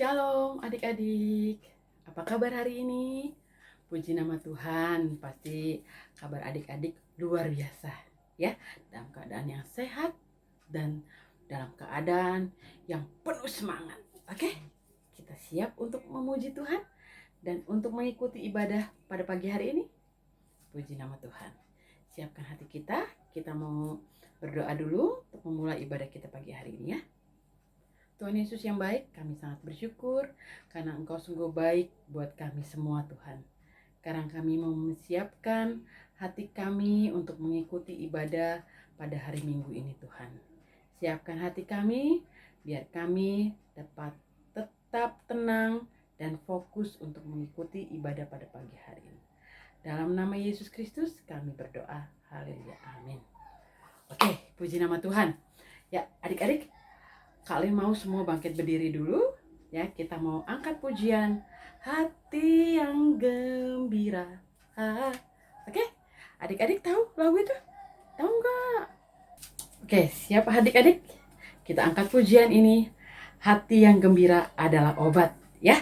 Shalom adik-adik, apa kabar hari ini? Puji nama Tuhan, pasti kabar adik-adik luar biasa ya. Dalam keadaan yang sehat dan dalam keadaan yang penuh semangat. Oke, kita siap untuk memuji Tuhan dan untuk mengikuti ibadah pada pagi hari ini. Puji nama Tuhan. Siapkan hati kita mau berdoa dulu untuk memulai ibadah kita pagi hari ini ya. Tuhan Yesus yang baik, kami sangat bersyukur karena Engkau sungguh baik buat kami semua Tuhan. Sekarang kami mau mempersiapkan hati kami untuk mengikuti ibadah pada hari Minggu ini Tuhan. Siapkan hati kami biar kami dapat tetap tenang dan fokus untuk mengikuti ibadah pada pagi hari ini. Dalam nama Yesus Kristus kami berdoa. Haleluya. Amin. Oke, puji nama Tuhan. Ya, adik-adik, kalian mau semua bangkit berdiri dulu ya, kita mau angkat pujian hati yang gembira. Oke, adik-adik tahu lagu itu? Tahu nggak? Oke, siapa adik-adik? Kita angkat pujian ini. Hati yang gembira adalah obat ya.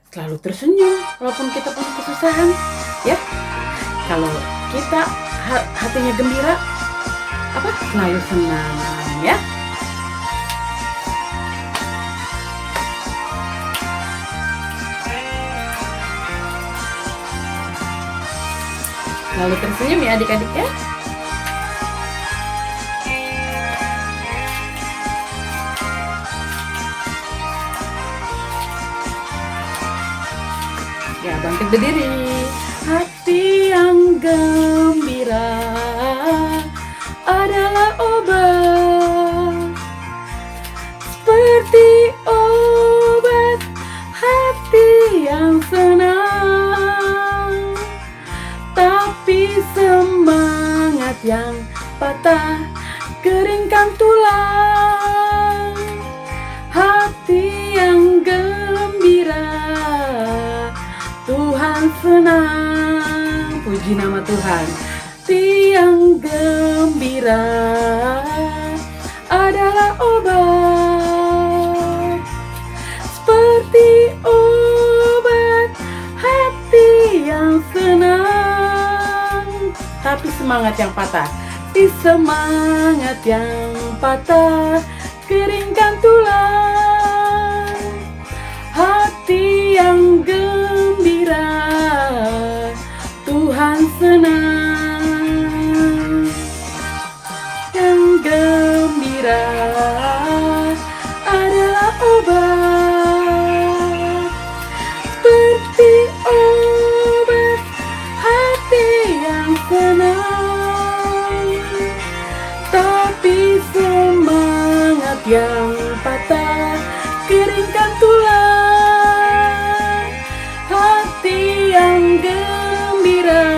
Selalu tersenyum walaupun kita punya kesusahan ya. Kalau kita hatinya gembira, selalu senang ya. Lalu tersenyum ya adik-adik ya. Ya, bangkit berdiri. Hati yang gembira adalah obat, seperti obat hati yang senang. Tapi semangat yang patah keringkan tulang. Hati yang gembira Tuhan senang. Puji nama Tuhan. Hati yang gembira adalah obat, seperti obat hati yang senang. Tapi semangat yang patah, di semangat yang patah keringkan tulang. Hati yang gembira Tuhan senang. Yang gembira adalah obat, seperti obat hati yang senang. Tapi semangat yang patah keringkan tulang. Hati yang gembira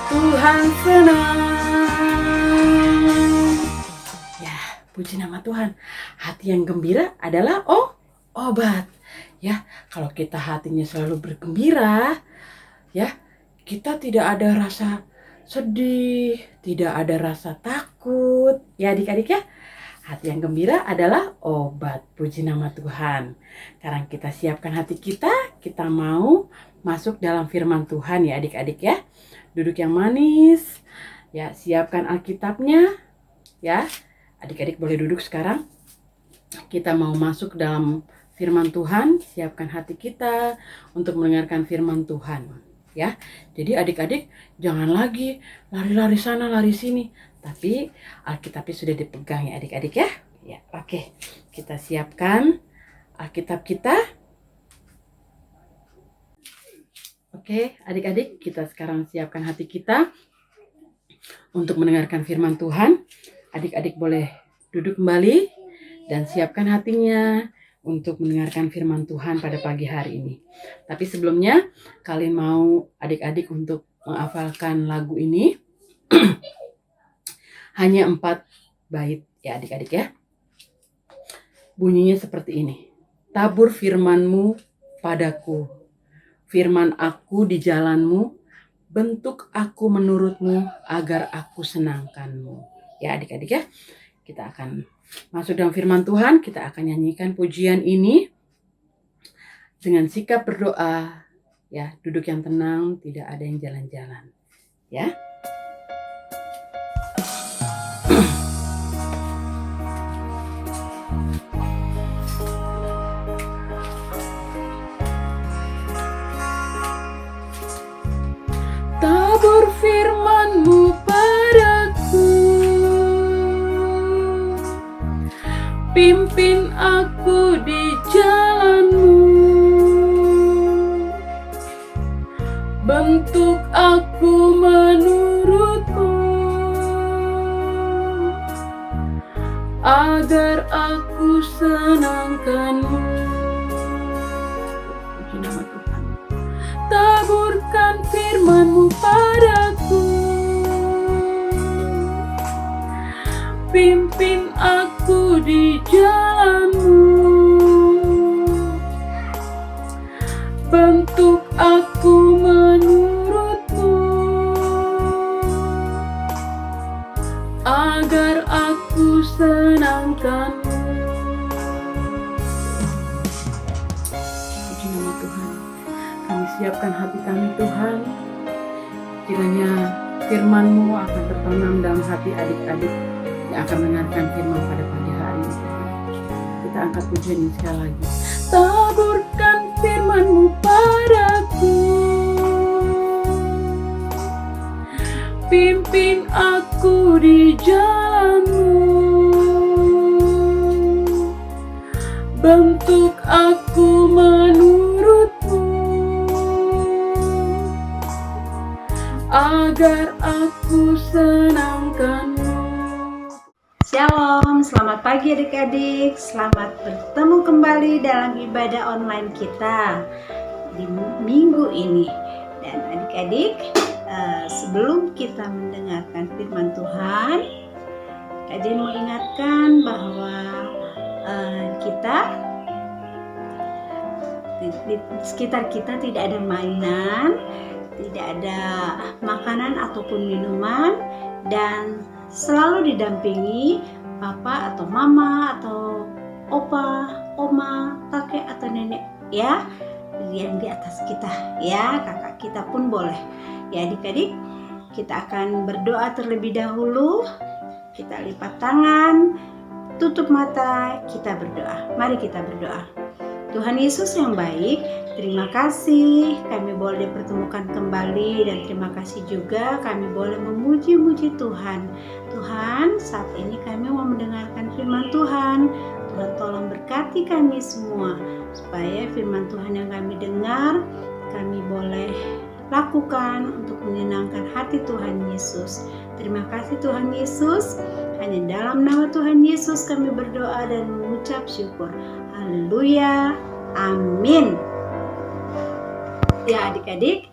Tuhan senang. Ya, puji nama Tuhan. Hati yang gembira adalah obat. Ya, kalau kita hatinya selalu bergembira, ya, kita tidak ada rasa sedih, tidak ada rasa takut. Ya adik-adik ya, hati yang gembira adalah obat. Puji nama Tuhan. Sekarang kita siapkan hati kita mau masuk dalam firman Tuhan ya adik-adik ya. Duduk yang manis, ya siapkan Alkitabnya ya. Adik-adik boleh duduk sekarang. Kita mau masuk dalam firman Tuhan, siapkan hati kita untuk mendengarkan firman Tuhan. Ya, jadi adik-adik jangan lagi lari-lari sana lari sini, tapi Alkitabnya sudah dipegang ya adik-adik ya. Ya, oke. Kita siapkan Alkitab kita. Oke, adik-adik, kita sekarang siapkan hati kita untuk mendengarkan firman Tuhan. Adik-adik boleh duduk kembali dan siapkan hatinya untuk mendengarkan firman Tuhan pada pagi hari ini. Tapi sebelumnya, kalian mau adik-adik untuk menghafalkan lagu ini. Hanya 4 bait ya adik-adik ya. Bunyinya seperti ini. Tabur firman-Mu padaku, firman aku di jalan-Mu, bentuk aku menurut-Mu agar aku senangkan-Mu. Ya adik-adik ya, kita akan masuk dalam firman Tuhan, kita akan nyanyikan pujian ini dengan sikap berdoa, ya, duduk yang tenang, tidak ada yang jalan-jalan, ya. Tabur firman-Mu padaku, pimpin aku di jalan-Mu, bentuk aku menurut-Mu, agar aku senangkan-Mu. Puji nama Tuhan. Taburkan firman-Mu padaku, pimpin aku di jalan-Mu, bentuk aku menurut-Mu, agar aku senangkan-Mu. Puji nama Tuhan. Kami siapkan hati kami Tuhan, kiranya firman-Mu akan tertanam dalam hati adik-adik yang akan mendengarkan firman pada pagi hari ini. Kita angkat pujian ini sekali lagi. Taburkan firman-Mu padaku, pimpin aku di jalan-Mu, bentuk aku menurut-Mu, agar aku senangkan-Mu. Shalom, selamat pagi adik-adik. Selamat bertemu kembali dalam ibadah online kita di minggu ini. Dan adik-adik, sebelum kita mendengarkan firman Tuhan, Kak mau ingatkan bahwa kita di sekitar kita tidak ada mainan, tidak ada makanan ataupun minuman, dan selalu didampingi papa atau mama atau opa, oma, kakek atau nenek, ya, yang di atas kita, ya, kakak kita pun boleh. Ya adik-adik, kita akan berdoa terlebih dahulu. Kita lipat tangan, tutup mata, kita berdoa. Mari kita berdoa. Tuhan Yesus yang baik, terima kasih kami boleh dipertemukan kembali, dan terima kasih juga kami boleh memuji-muji Tuhan. Tuhan, saat ini kami mau mendengarkan firman Tuhan. Tuhan tolong berkati kami semua, supaya firman Tuhan yang kami dengar, kami boleh lakukan untuk menyenangkan hati Tuhan Yesus. Terima kasih Tuhan Yesus. Hanya dalam nama Tuhan Yesus kami berdoa dan mengucap syukur. Haleluya, amin. Ya adik-adik,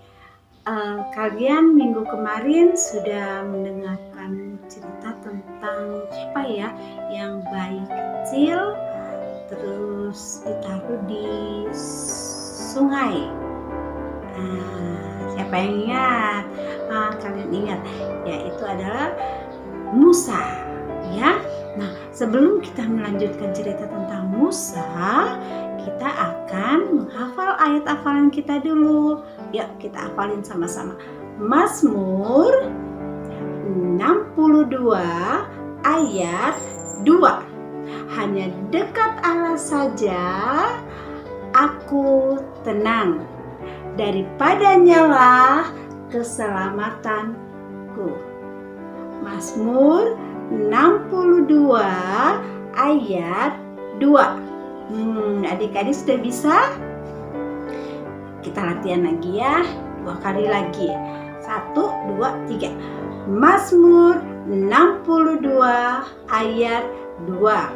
kalian minggu kemarin sudah mendengarkan cerita tentang siapa ya yang bayi kecil terus ditaruh di sungai. Siapa yang ingat? Kalian ingat? Ya, itu adalah Musa, ya. Nah, sebelum kita melanjutkan cerita tentang Musa, kita akan menghafal ayat hafalan kita dulu. Yuk, kita hafalin sama-sama. Mazmur 62 ayat 2. Hanya dekat Allah saja aku tenang, daripadanya lah keselamatanku. Mazmur 62 ayat 2. Adik-adik sudah bisa? Kita latihan lagi ya, 2 kali lagi. 1, 2, 3. Mazmur 62 ayat 2.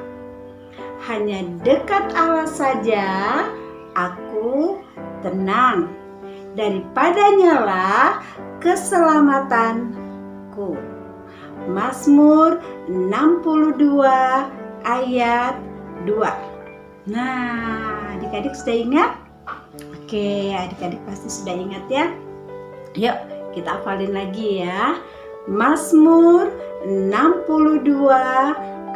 Hanya dekat Allah saja aku tenang, daripadanya lah keselamatanku. Mazmur 62 ayat 2. Nah, adik-adik sudah ingat? Oke, adik-adik pasti sudah ingat ya. Yuk, kita hafalin lagi ya. Mazmur 62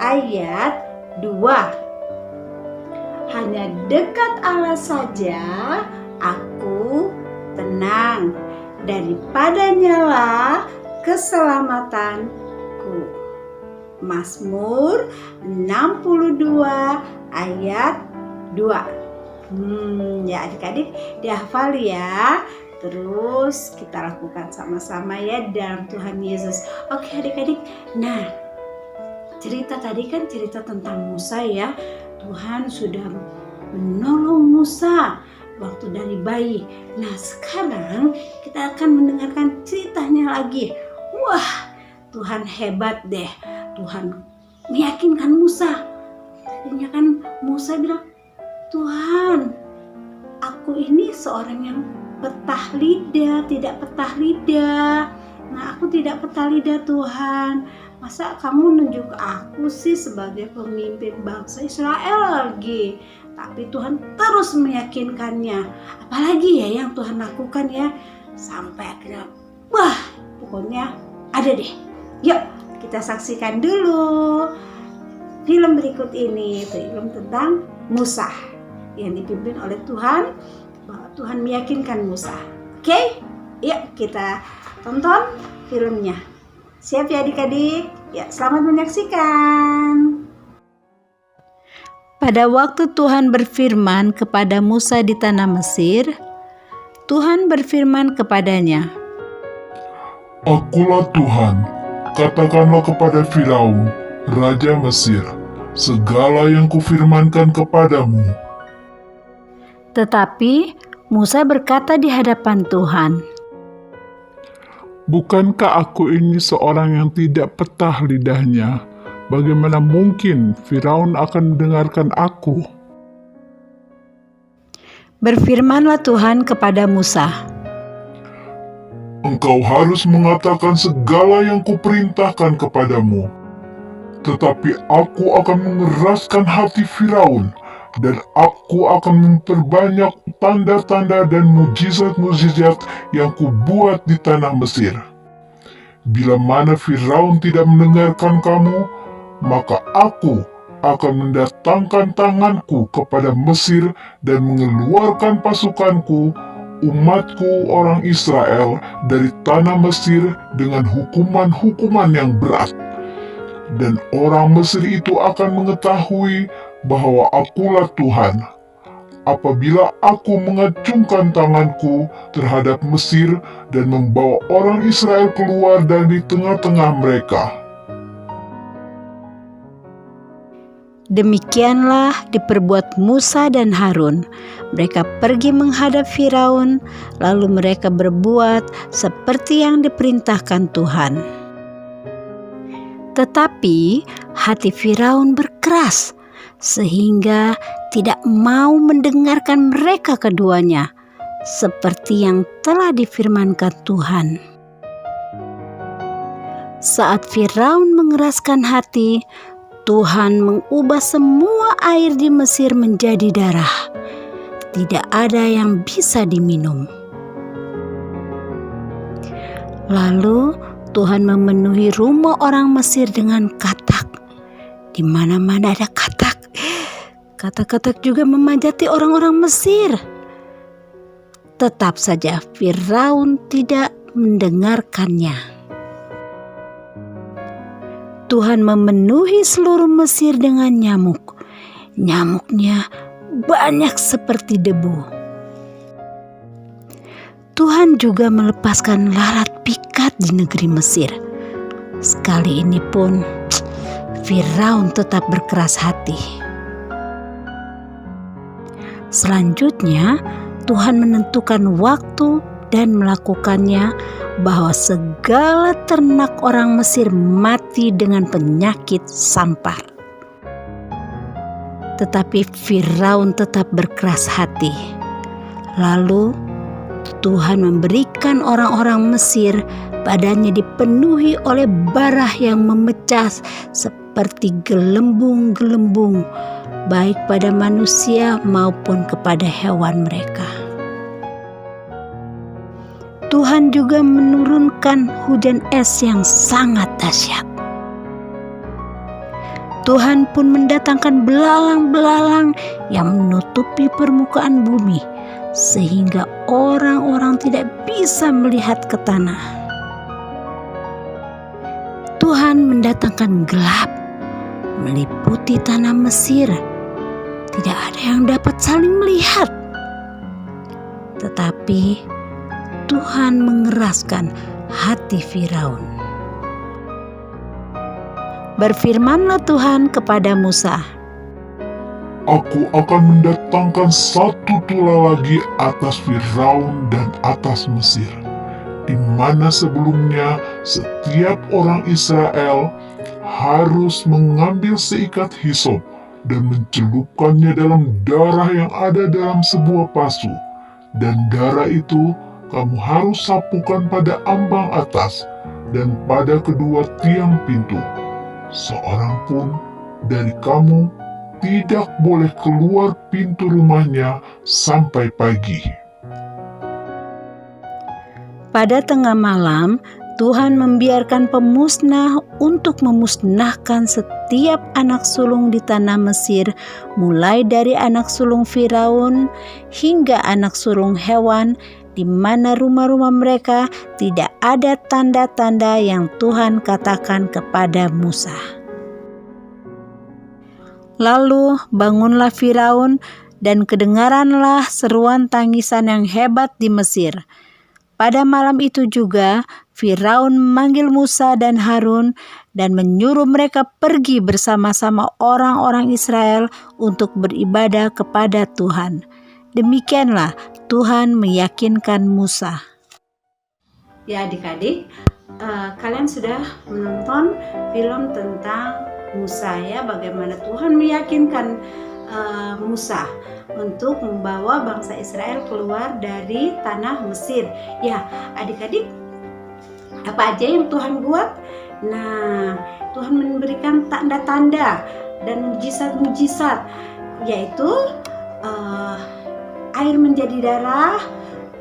ayat 2. hanya dekat Allah saja aku tenang. Daripadanya lah keselamatanku. Mazmur 62 ayat 2. Ya adik-adik dihafal ya. Terus kita lakukan sama-sama ya dalam Tuhan Yesus. Oke adik-adik. Nah, cerita tadi kan cerita tentang Musa ya. Tuhan sudah menolong Musa waktu dari bayi. Nah, sekarang kita akan mendengarkan ceritanya lagi. Wah, Tuhan hebat deh. Tuhan meyakinkan Musa. Tadinya kan Musa bilang, Tuhan, aku ini seorang yang petah lidah, tidak petah lidah. Nah, aku tidak petah lidah Tuhan. Masa kamu nunjuk aku sih sebagai pemimpin bangsa Israel lagi? Tapi Tuhan terus meyakinkannya. Apalagi ya yang Tuhan lakukan ya. Sampai akhirnya, wah pokoknya ada deh. Yuk kita saksikan dulu film berikut ini. Film tentang Musa yang dipimpin oleh Tuhan. Bahwa Tuhan meyakinkan Musa. Oke? Yuk kita tonton filmnya. Siap ya adik-adik? Ya, selamat menyaksikan. Pada waktu Tuhan berfirman kepada Musa di tanah Mesir, Tuhan berfirman kepadanya, Akulah Tuhan, katakanlah kepada Firaun, Raja Mesir, segala yang kufirmankan kepadamu. Tetapi Musa berkata di hadapan Tuhan, Bukankah aku ini seorang yang tidak petah lidahnya? Bagaimana mungkin Firaun akan mendengarkan aku? Berfirmanlah Tuhan kepada Musa, Engkau harus mengatakan segala yang kuperintahkan kepadamu. Tetapi aku akan mengeraskan hati Firaun, dan aku akan memperbanyak tanda-tanda dan mujizat-mujizat yang kubuat di tanah Mesir. Bila mana Firaun tidak mendengarkan kamu, maka aku akan mendatangkan tanganku kepada Mesir dan mengeluarkan pasukanku, umatku orang Israel dari tanah Mesir dengan hukuman-hukuman yang berat. Dan orang Mesir itu akan mengetahui bahwa akulah Tuhan, apabila aku mengacungkan tanganku terhadap Mesir dan membawa orang Israel keluar dari tengah-tengah mereka. Demikianlah diperbuat Musa dan Harun. Mereka pergi menghadap Firaun, lalu mereka berbuat seperti yang diperintahkan Tuhan. Tetapi hati Firaun berkeras, sehingga tidak mau mendengarkan mereka keduanya, seperti yang telah difirmankan Tuhan. Saat Firaun mengeraskan hati, Tuhan mengubah semua air di Mesir menjadi darah. Tidak ada yang bisa diminum. Lalu Tuhan memenuhi rumah orang Mesir dengan katak. Di mana-mana ada katak. Katak-katak juga memanjati orang-orang Mesir. Tetap saja Firaun tidak mendengarkannya. Tuhan memenuhi seluruh Mesir dengan nyamuk. Nyamuknya banyak seperti debu. Tuhan juga melepaskan lalat pikat di negeri Mesir. Sekali ini pun Firaun tetap berkeras hati. Selanjutnya Tuhan menentukan waktu dan melakukannya, bahwa segala ternak orang Mesir mati dengan penyakit sampar. Tetapi Firaun tetap berkeras hati. Lalu Tuhan memberikan orang-orang Mesir badannya dipenuhi oleh barah yang memecah seperti gelembung-gelembung, baik pada manusia maupun kepada hewan mereka. Tuhan juga menurunkan hujan es yang sangat dahsyat. Tuhan pun mendatangkan belalang-belalang yang menutupi permukaan bumi, sehingga orang-orang tidak bisa melihat ke tanah. Tuhan mendatangkan gelap meliputi tanah Mesir. Tidak ada yang dapat saling melihat. Tetapi Tuhan mengeraskan hati Firaun. Berfirmanlah Tuhan kepada Musa, Aku akan mendatangkan satu tula lagi atas Firaun dan atas Mesir, di mana sebelumnya setiap orang Israel harus mengambil seikat hisop dan mencelupkannya dalam darah yang ada dalam sebuah pasu, dan darah itu kamu harus sapukan pada ambang atas dan pada kedua tiang pintu. Seorang pun dari kamu tidak boleh keluar pintu rumahnya sampai pagi. pada tengah malam Tuhan membiarkan pemusnah untuk memusnahkan setiap anak sulung di tanah Mesir, mulai dari anak sulung Firaun hingga anak sulung hewan, di mana rumah-rumah mereka tidak ada tanda-tanda yang Tuhan katakan kepada Musa. Lalu bangunlah Firaun dan kedengaranlah seruan tangisan yang hebat di Mesir. Pada malam itu juga Firaun memanggil Musa dan Harun dan menyuruh mereka pergi bersama-sama orang-orang Israel untuk beribadah kepada Tuhan. Demikianlah Tuhan meyakinkan Musa. Ya adik-adik, kalian sudah menonton film tentang Musa ya, bagaimana Tuhan meyakinkan Musa untuk membawa bangsa Israel keluar dari tanah Mesir. Ya adik-adik, apa aja yang Tuhan buat? Nah, Tuhan memberikan tanda-tanda dan mujizat-mujizat, yaitu air menjadi darah,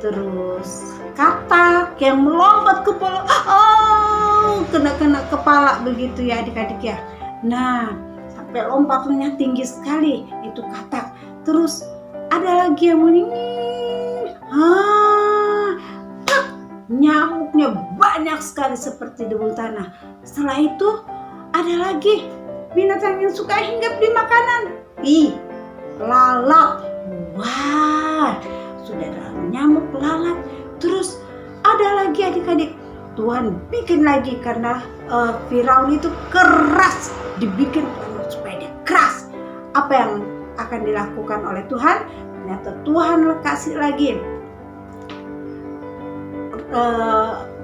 terus katak yang melompat ke kepala, kena kepala begitu ya adik-adik ya. Nah, sampai lompatnya tinggi sekali, itu katak. Terus ada lagi yang bunyi, nyamuknya banyak sekali seperti debu tanah. Setelah itu ada lagi binatang yang suka hinggap di makanan, lalat. Wah, sudah ada nyamuk, lalat. Terus ada lagi adik-adik, Tuhan bikin lagi karena Firaun itu keras, dibikin supaya dia keras. Apa yang akan dilakukan oleh Tuhan? Ternyata Tuhan kasih lagi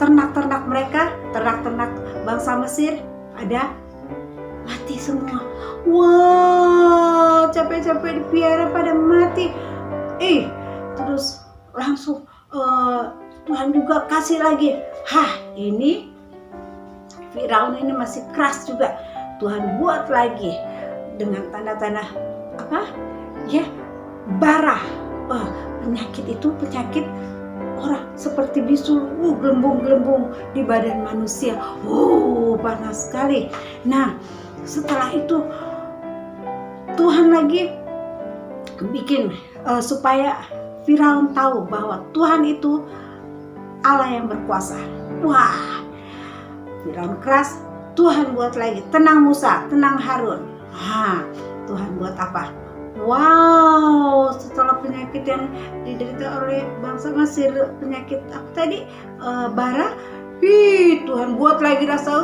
ternak-ternak mereka, ternak-ternak bangsa Mesir ada mati semua. Wah, capek-capek dipiara pada mati. Terus langsung Tuhan juga kasih lagi. Ini Firaun ini masih keras juga. Tuhan buat lagi dengan tanda-tanda bara. Penyakit itu penyakit orang seperti bisul, gelembung-gelembung di badan manusia. Panas sekali. Nah, setelah itu Tuhan lagi bikin supaya Firaun tahu bahwa Tuhan itu Allah yang berkuasa. Wah, Firaun keras, Tuhan buat lagi, tenang Musa, tenang Harun. Tuhan buat apa? Wow, setelah penyakit yang diderita oleh bangsa Mesir, penyakit apa tadi? Bara. Tuhan buat lagi rasa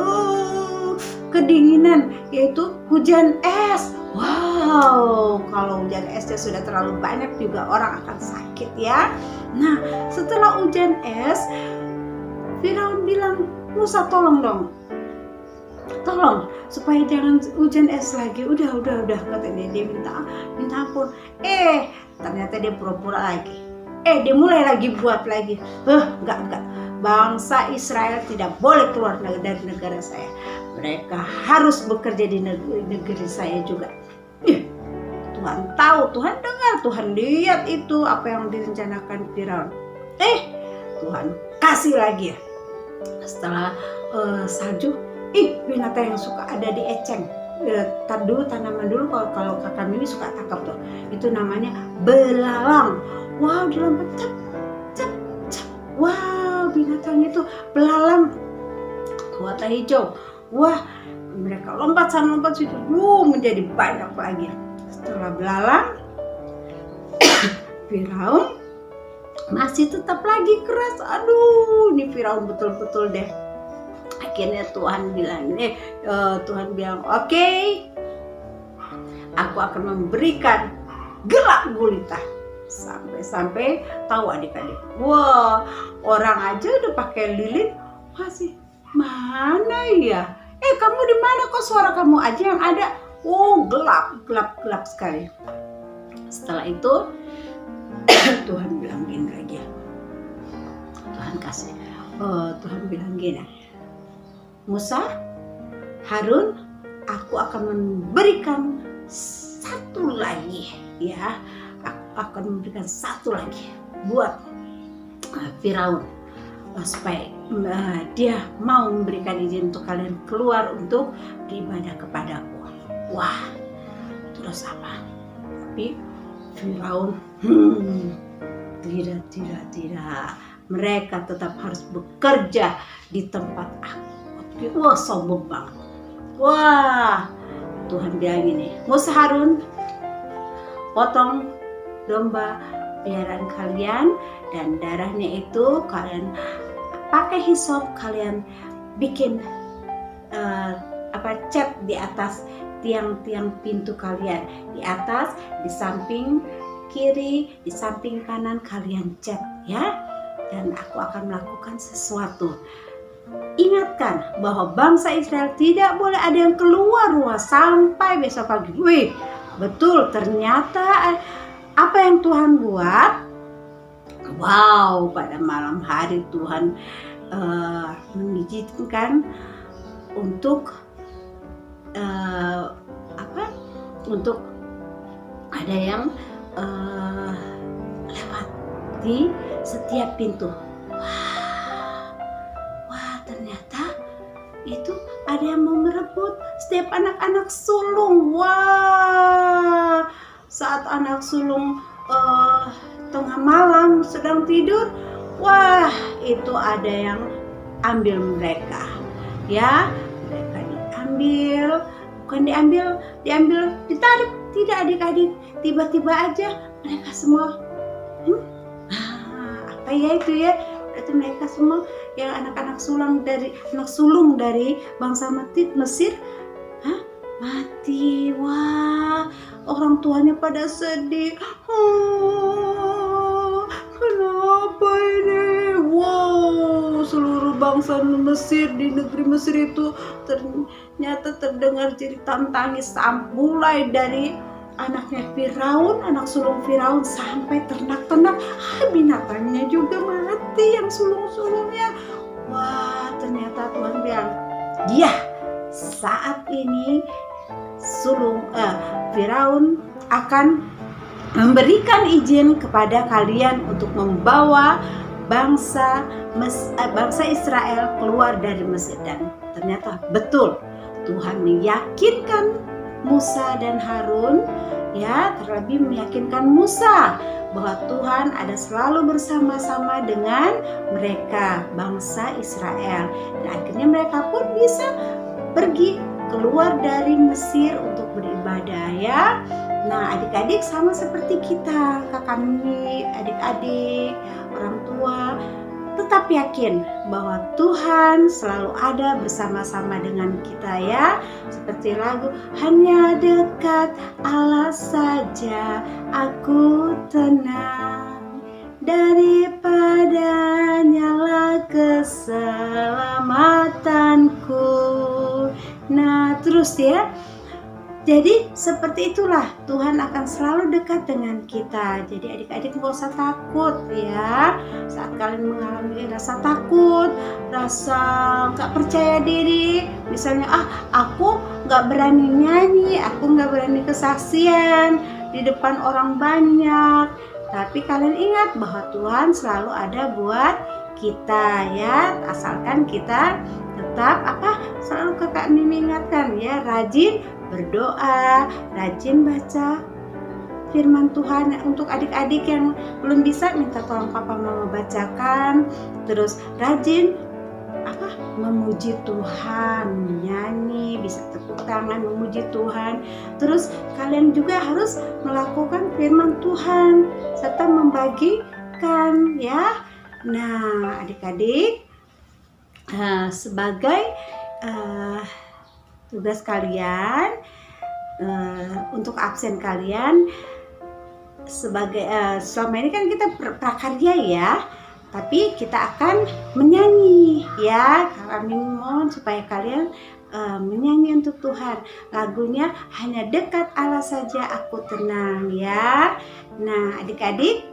kedinginan, yaitu hujan es. Wow, kalau hujan esnya sudah terlalu banyak juga orang akan sakit ya. Nah, setelah hujan es, Firaun bilang, Musa tolong dong. Tolong supaya jangan hujan es lagi. Udah katanya, dia minta ampun. Ternyata dia pura-pura lagi. Dia mulai lagi buat lagi. Enggak. Bangsa Israel tidak boleh keluar dari negara saya. Mereka harus bekerja di negeri saya juga. Tuhan tahu, Tuhan dengar, Tuhan lihat itu apa yang direncanakan Firaun. Tuhan kasih lagi. Setelah salju, ih binatang yang suka ada di eceng. Tar dulu tanaman dulu, kalau kakak Mimi suka tangkap tuh, itu namanya belalang. Wow, dilompat cap cap cap. Wow, binatangnya itu belalang warna hijau. Wah, mereka lompat sana lompat situ, menjadi banyak lagi. Setelah belalang, Firaun masih tetap lagi keras. Aduh, ini Firaun betul-betul deh. Akhirnya Tuhan bilang, oke, aku akan memberikan gelap gulita. Sampai tahu adik-adik, wah, orang aja udah pakai lilin masih mana ya? Kamu di mana kok, suara kamu aja yang ada? Oh, gelap sekali. Setelah itu Tuhan bilang gini lagi. Tuhan bilang gini, Musa, Harun, aku akan memberikan satu lagi ya. Aku akan memberikan satu lagi buat Firaun, supaya dia mau memberikan izin untuk kalian keluar untuk beribadah kepadaku. Wah, terus apa? Tapi Firaun tidak. Mereka tetap harus bekerja di tempat aku. Wah, sombong banget. Wah, Tuhan bilang ini, Musa, Harun, potong domba peliharaan kalian, dan darahnya itu kalian pakai hisop, kalian bikin cat di atas tiang-tiang pintu kalian, di atas, di samping kiri, di samping kanan kalian cat ya. Dan aku akan melakukan sesuatu. Ingatkan bahwa bangsa Israel tidak boleh ada yang keluar rumah sampai besok pagi. Wih, betul, ternyata apa yang Tuhan buat, wow, pada malam hari Tuhan mengizinkan untuk untuk ada yang lewat di setiap pintu. Wah, ternyata itu ada yang mau merebut setiap anak-anak sulung. Wah, saat anak sulung tengah malam sedang tidur, wah, itu ada yang ambil mereka ya. Mereka diambil, ditarik. Tidak adik-adik, tiba-tiba aja mereka semua apa ya itu ya, berarti mereka semua yang anak sulung dari bangsa Mesir mati. Wah, orang tuanya pada sedih. Kenapa ini? Wow, seluruh bangsa Mesir di negeri Mesir itu ternyata terdengar jeritan tangis, mulai dari anaknya Firaun, anak sulung Firaun, sampai ternak-ternak, binatangnya juga mati, yang sulung-sulungnya. Wah, ternyata Tuhan bilang, ya, saat ini Firaun akan memberikan izin kepada kalian untuk membawa bangsa Israel keluar dari Mesir. Dan ternyata betul, Tuhan meyakinkan Musa dan Harun, ya, terlebih meyakinkan Musa bahwa Tuhan ada selalu bersama-sama dengan mereka, bangsa Israel. Dan akhirnya mereka pun bisa pergi keluar dari Mesir untuk beribadah ya. Nah, adik-adik sama seperti kita, kakak Mimi, adik-adik, orang tua, tetap yakin bahwa Tuhan selalu ada bersama-sama dengan kita ya. Seperti lagu, hanya dekat Allah saja aku tenang, daripada nyala keselamatanku. Nah, terus ya. Jadi seperti itulah, Tuhan akan selalu dekat dengan kita. Jadi adik-adik gak usah takut ya. Saat kalian mengalami rasa takut, rasa gak percaya diri, misalnya aku gak berani nyanyi, aku gak berani kesaksian di depan orang banyak. Tapi kalian ingat bahwa Tuhan selalu ada buat kita ya, asalkan kita tetap selalu kakak Mimi ingatkan ya, rajin berdoa, rajin baca firman Tuhan. Untuk adik-adik yang belum bisa, minta tolong papa mama bacakan. Terus rajin memuji Tuhan, menyanyi, bisa tepuk tangan memuji Tuhan. Terus kalian juga harus melakukan firman Tuhan serta membagikan ya. Nah, adik-adik, sebagai tugas kalian, untuk absen kalian, sebagai selama ini kan kita prakarya ya, tapi kita akan menyanyi ya. Kami mohon supaya kalian menyanyi untuk Tuhan. Lagunya Hanya Dekat Allah Saja Aku Tenang ya. Nah, adik-adik,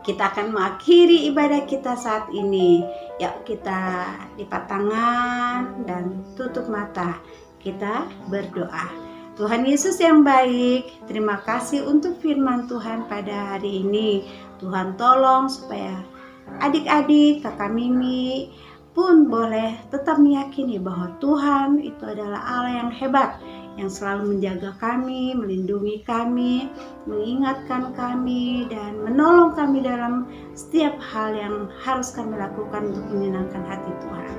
kita akan mengakhiri ibadah kita saat ini. Yuk kita lipat tangan dan tutup mata. Kita berdoa. Tuhan Yesus yang baik, terima kasih untuk firman Tuhan pada hari ini. Tuhan tolong supaya adik-adik, kakak Mimi pun boleh tetap meyakini bahwa Tuhan itu adalah Allah yang hebat, yang selalu menjaga kami, melindungi kami, mengingatkan kami, dan menolong kami dalam setiap hal yang harus kami lakukan untuk menyenangkan hati Tuhan.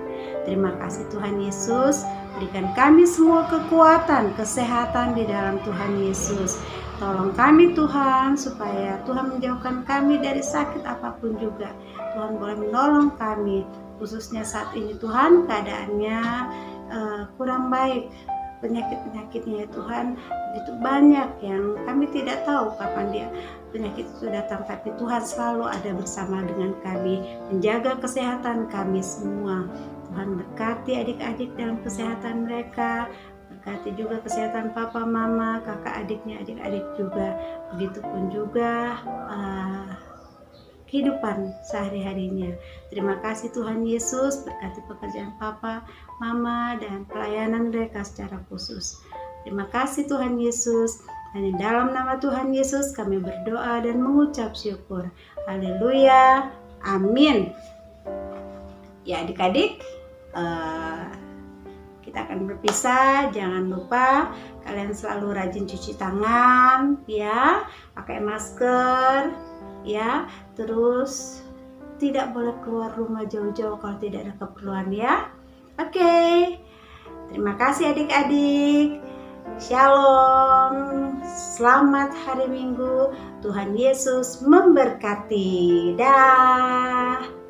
Terima kasih Tuhan Yesus, berikan kami semua kekuatan, kesehatan di dalam Tuhan Yesus. Tolong kami Tuhan, supaya Tuhan menjauhkan kami dari sakit apapun juga. Tuhan boleh menolong kami, khususnya saat ini Tuhan keadaannya kurang baik. Penyakit-penyakitnya ya Tuhan begitu banyak yang kami tidak tahu kapan dia penyakit itu datang, tapi Tuhan selalu ada bersama dengan kami, menjaga kesehatan kami semua. Tuhan berkati adik-adik dalam kesehatan mereka, berkati juga kesehatan papa, mama, kakak adiknya, adik-adik juga. Begitupun juga kehidupan sehari-harinya. Terima kasih Tuhan Yesus, berkati pekerjaan papa, mama, dan pelayanan mereka secara khusus. Terima kasih Tuhan Yesus. Hanya dalam nama Tuhan Yesus kami berdoa dan mengucap syukur. Haleluya. Amin. Ya adik-adik, kita akan berpisah. Jangan lupa kalian selalu rajin cuci tangan ya, pakai masker ya, terus tidak boleh keluar rumah jauh-jauh kalau tidak ada keperluan ya. Oke. Terima kasih adik-adik. Shalom. Selamat hari Minggu. Tuhan Yesus memberkati. Dah.